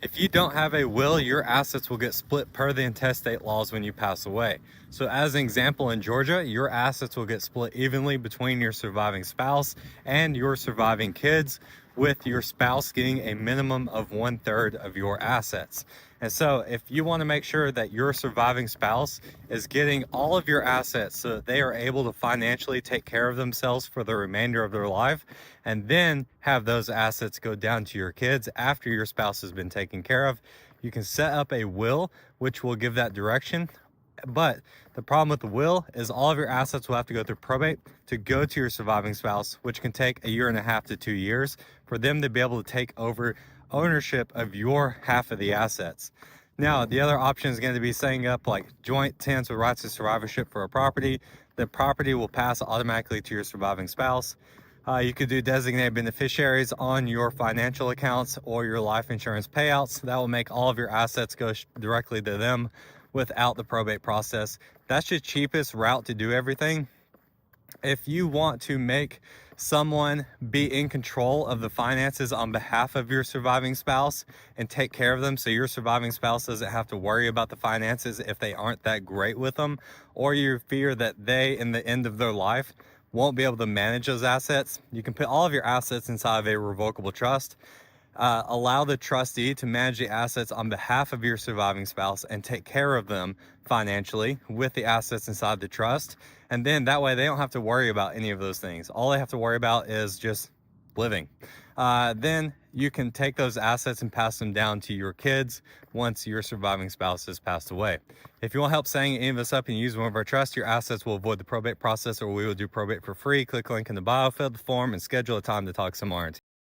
If you don't have a will, your assets will get split per the intestate laws when you pass away. So as an example, in Georgia, your assets will get split evenly between your surviving spouse and your surviving kids, with your spouse getting a minimum of 1/3 of your assets. And so if you want to make sure that your surviving spouse is getting all of your assets so that they are able to financially take care of themselves for the remainder of their life, and then have those assets go down to your kids after your spouse has been taken care of, you can set up a will which will give that direction. But the problem with the will is all of your assets will have to go through probate to go to your surviving spouse, which can take 1.5 to 2 years for them to be able to take over ownership of your half of the assets. Now, the other option is going to be setting up like joint tenants with rights of survivorship for a property. The property will pass automatically to your surviving spouse. You could do designated beneficiaries on your financial accounts or your life insurance payouts. That will make all of your assets go directly to them without the probate process. That's the cheapest route to do everything. If you want to make someone be in control of the finances on behalf of your surviving spouse and take care of them so your surviving spouse doesn't have to worry about the finances if they aren't that great with them, or you fear that they, in the end of their life, won't be able to manage those assets, you can put all of your assets inside of a revocable trust. Allow the trustee to manage the assets on behalf of your surviving spouse and take care of them financially with the assets inside the trust. And then that way they don't have to worry about any of those things. All they have to worry about is just living. Then you can take those assets and pass them down to your kids once your surviving spouse has passed away. If you want help setting any of this up and use one of our trusts, your assets will avoid the probate process, or we will do probate for free. Click the link in the bio, fill out the form, and schedule a time to talk some more.